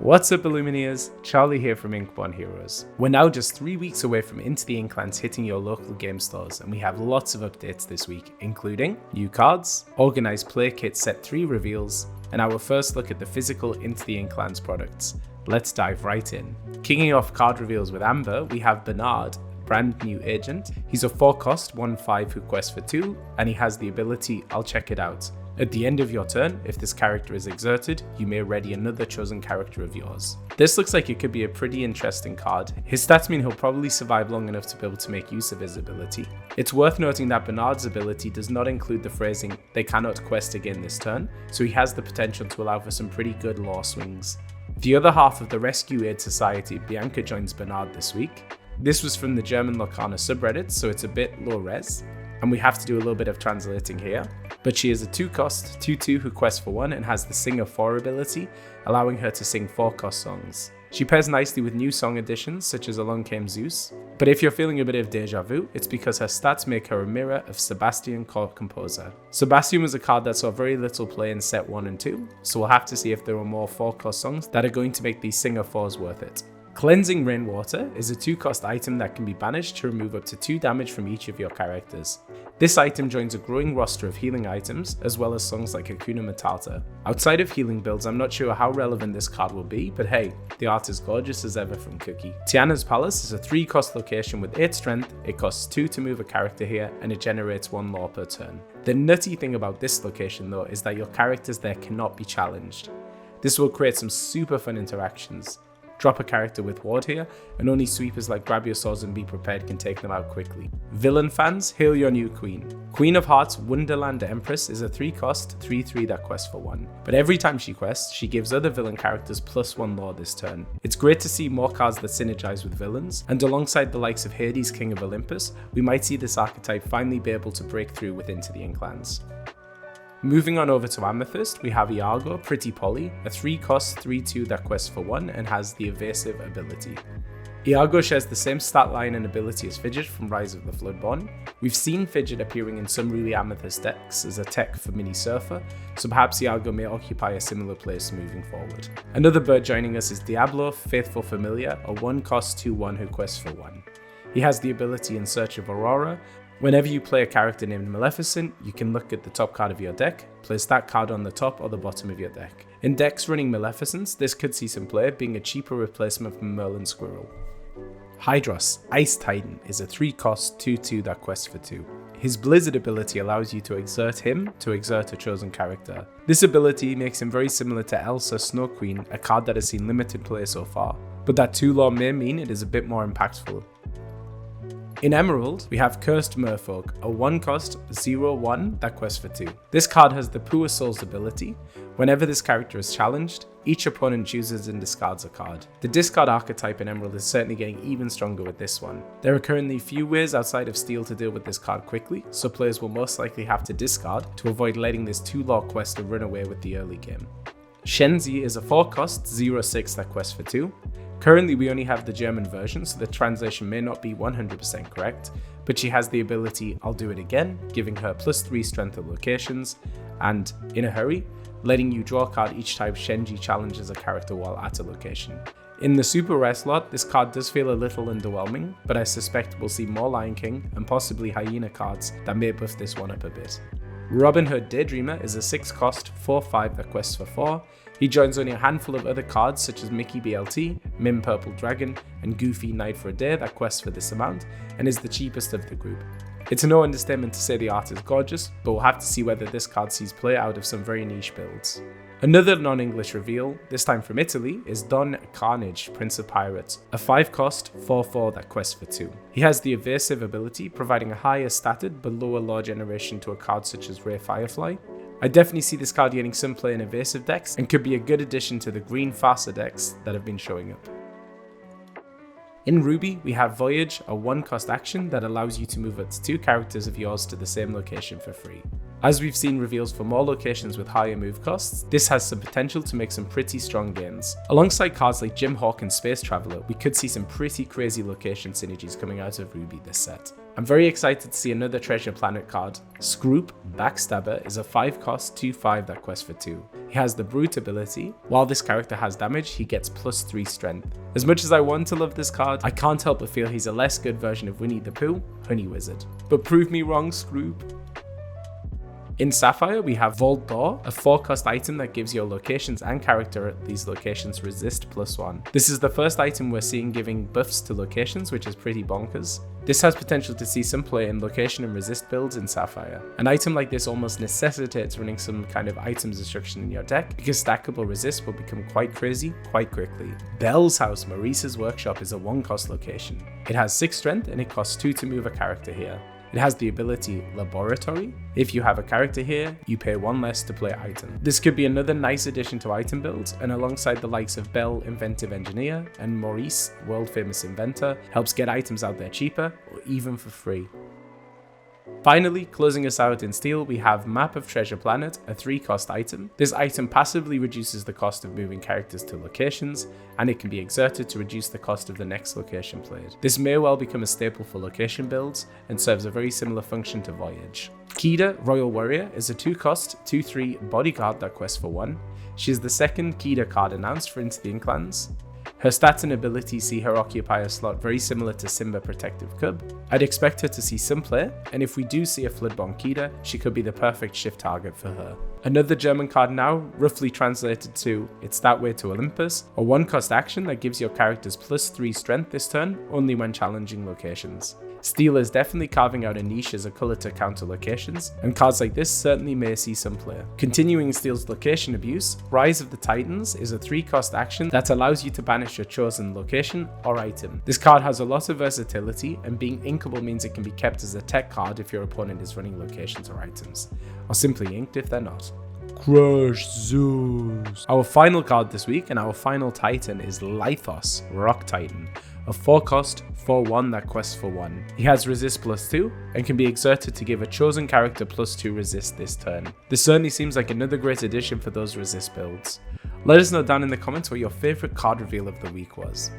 What's up Illumineers, Charlie here from Inkborn Heroes. We're now just 3 weeks away from Into the Inklands hitting your local game stores, and we have lots of updates this week, including new cards, organised play kit set 3 reveals, and our first look at the physical Into the Inklands products. Let's dive right in. Kicking off card reveals with Amber, we have Bernard, brand new agent. He's a 4-cost 1/5 who quests for 2, and he has the ability I'll check it out. At the end of your turn, if this character is exerted, you may ready another chosen character of yours. This looks like it could be a pretty interesting card. His stats mean he'll probably survive long enough to be able to make use of his ability. It's worth noting that Bernard's ability does not include the phrasing, "they cannot quest again this turn," so he has the potential to allow for some pretty good lore swings. The other half of the Rescue Aid Society, Bianca, joins Bernard this week. This was from the German Lorcana subreddit, so it's a bit low res, and we have to do a little bit of translating here. But she is a 2-cost 2/2 who quests for 1 and has the Singer 4 ability, allowing her to sing 4-cost songs. She pairs nicely with new song additions such as Along Came Zeus, but if you're feeling a bit of deja vu, it's because her stats make her a mirror of Sebastian Court Composer. Sebastian was a card that saw very little play in set 1 and 2, so we'll have to see if there are more 4-cost songs that are going to make these Singer 4s worth it. Cleansing Rainwater is a 2-cost item that can be banished to remove up to 2 damage from each of your characters. This item joins a growing roster of healing items, as well as songs like Hakuna Matata. Outside of healing builds, I'm not sure how relevant this card will be, but hey, the art is gorgeous as ever from Cookie. Tiana's Palace is a 3-cost location with 8 strength, it costs 2 to move a character here, and it generates 1 lore per turn. The nutty thing about this location though is that your characters there cannot be challenged. This will create some super fun interactions. Drop a character with ward here, and only sweepers like Grab Your Swords and Be Prepared can take them out quickly. Villain fans, hail your new queen. Queen of Hearts Wonderland Empress is a 3-cost 3/3 that quests for 1. But every time she quests, she gives other villain characters +1 lore this turn. It's great to see more cards that synergize with villains, and alongside the likes of Hades, King of Olympus, we might see this archetype finally be able to break through with Into the Inklands. Moving on over to Amethyst, we have Iago, Pretty Polly, a 3-cost 3/2 that quests for 1 and has the evasive ability. Iago shares the same stat line and ability as Fidget from Rise of the Floodborn. We've seen Fidget appearing in some really Amethyst decks as a tech for Mini Surfer, so perhaps Iago may occupy a similar place moving forward. Another bird joining us is Diablo, Faithful Familiar, a 1-cost 2/1 who quests for 1. He has the ability In Search of Aurora. Whenever you play a character named Maleficent, you can look at the top card of your deck, place that card on the top or the bottom of your deck. In decks running Maleficents, this could see some play, being a cheaper replacement for Merlin Squirrel. Hydros, Ice Titan, is a 3-cost 2/2 that quests for 2. His Blizzard ability allows you to exert him to exert a chosen character. This ability makes him very similar to Elsa Snow Queen, a card that has seen limited play so far, but that 2 lore may mean it is a bit more impactful. In Emerald, we have Cursed Merfolk, a 1-cost 0/1 that quests for 2. This card has the Poor Souls ability. Whenever this character is challenged, each opponent chooses and discards a card. The discard archetype in Emerald is certainly getting even stronger with this one. There are currently few ways outside of Steel to deal with this card quickly, so players will most likely have to discard to avoid letting this 2-lore quest run away with the early game. Shenzi is a 4-cost 0/6 that quests for 2. Currently we only have the German version, so the translation may not be 100% correct, but she has the ability I'll Do It Again, giving her +3 strength at locations, and In a Hurry, letting you draw a card each time Shenji challenges a character while at a location. In the super rare slot, this card does feel a little underwhelming, but I suspect we'll see more Lion King and possibly Hyena cards that may buff this one up a bit. Robin Hood Daydreamer is a 6-cost 4/5 that quests for 4. He joins only a handful of other cards such as Mickey BLT, Mim Purple Dragon, and Goofy Night for a Day that quests for this amount, and is the cheapest of the group. It's no understatement to say the art is gorgeous, but we'll have to see whether this card sees play out of some very niche builds. Another non-English reveal, this time from Italy, is Don Carnage, Prince of Pirates, a 5-cost 4/4 that quests for 2. He has the evasive ability, providing a higher statted but lower lore generation to a card such as Ray Firefly. I definitely see this card getting some play in evasive decks and could be a good addition to the green Farsa decks that have been showing up. In Ruby, we have Voyage, a 1-cost action that allows you to move up to 2 characters of yours to the same location for free. As we've seen reveals for more locations with higher move costs, this has some potential to make some pretty strong gains. Alongside cards like Jim Hawk and Space Traveler, we could see some pretty crazy location synergies coming out of Ruby this set. I'm very excited to see another Treasure Planet card. Scroop Backstabber is a 5-cost 2/5 that quests for 2. He has the Brute ability. While this character has damage, he gets +3 strength. As much as I want to love this card, I can't help but feel he's a less good version of Winnie the Pooh, Honey Wizard. But prove me wrong, Scroop. In Sapphire, we have Vault Door, a 4-cost item that gives your locations and character at these locations resist +1. This is the first item we're seeing giving buffs to locations, which is pretty bonkers. This has potential to see some play in location and resist builds in Sapphire. An item like this almost necessitates running some kind of items destruction in your deck, because stackable resist will become quite crazy quite quickly. Belle's House, Maurice's Workshop, is a 1-cost location. It has 6 strength and it costs 2 to move a character here. It has the ability Laboratory. If you have a character here, you pay 1 less to play item. This could be another nice addition to item builds, and alongside the likes of Belle, Inventive Engineer, and Maurice, World Famous Inventor, helps get items out there cheaper or even for free. Finally, closing us out in steel, we have Map of Treasure Planet, a 3-cost item. This item passively reduces the cost of moving characters to locations, and it can be exerted to reduce the cost of the next location played. This may well become a staple for location builds, and serves a very similar function to Voyage. Kida, Royal Warrior, is a 2-cost 2/3 bodyguard that quests for 1. She is the second Kida card announced for Into the Inklands. Her stats and abilities see her occupy a slot very similar to Simba Protective Cub. I'd expect her to see some play, and if we do see a Floodborn Kida, she could be the perfect shift target for her. Another German card now, roughly translated to It's That Way to Olympus, a 1-cost action that gives your characters +3 strength this turn, only when challenging locations. Steel is definitely carving out a niche as a colour to counter locations, and cards like this certainly may see some play. Continuing Steel's location abuse, Rise of the Titans is a 3-cost action that allows you to banish your chosen location or item. This card has a lot of versatility, and being inkable means it can be kept as a tech card if your opponent is running locations or items, or simply inked if they're not. Crush Zeus! Our final card this week and our final Titan is Lithos, Rock Titan, a 4-cost 4/1 that quests for 1. He has resist +2 and can be exerted to give a chosen character +2 resist this turn. This certainly seems like another great addition for those resist builds. Let us know down in the comments what your favourite card reveal of the week was.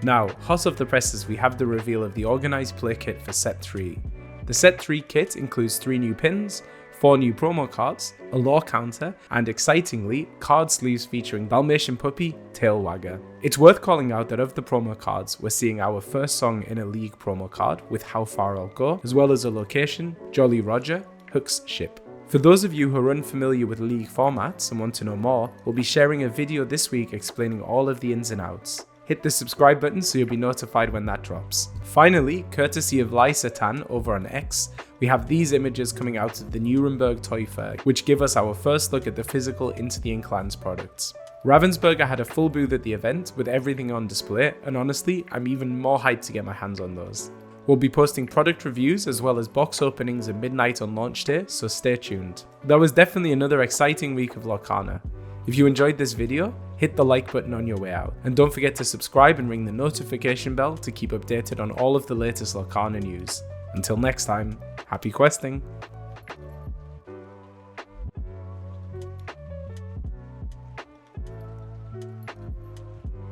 Now, hot off the presses, we have the reveal of the Organised Play Kit for Set 3. The Set 3 kit includes 3 new pins, 4 new promo cards, a lore counter, and excitingly, card sleeves featuring Dalmatian Puppy, Tailwagger. It's worth calling out that of the promo cards, we're seeing our first song in a League promo card with How Far I'll Go, as well as a location, Jolly Roger, Hook's Ship. For those of you who are unfamiliar with League formats and want to know more, we'll be sharing a video this week explaining all of the ins and outs. Hit the subscribe button so you'll be notified when that drops. Finally, courtesy of Lysa Tan over on X, we have these images coming out of the Nuremberg Toy Fair, which give us our first look at the physical Into the Inklands products. Ravensburger had a full booth at the event with everything on display, and honestly, I'm even more hyped to get my hands on those. We'll be posting product reviews as well as box openings at midnight on launch day, so stay tuned. That was definitely another exciting week of Lorcana. If you enjoyed this video, hit the like button on your way out, and don't forget to subscribe and ring the notification bell to keep updated on all of the latest Lorcana news. Until next time, happy questing!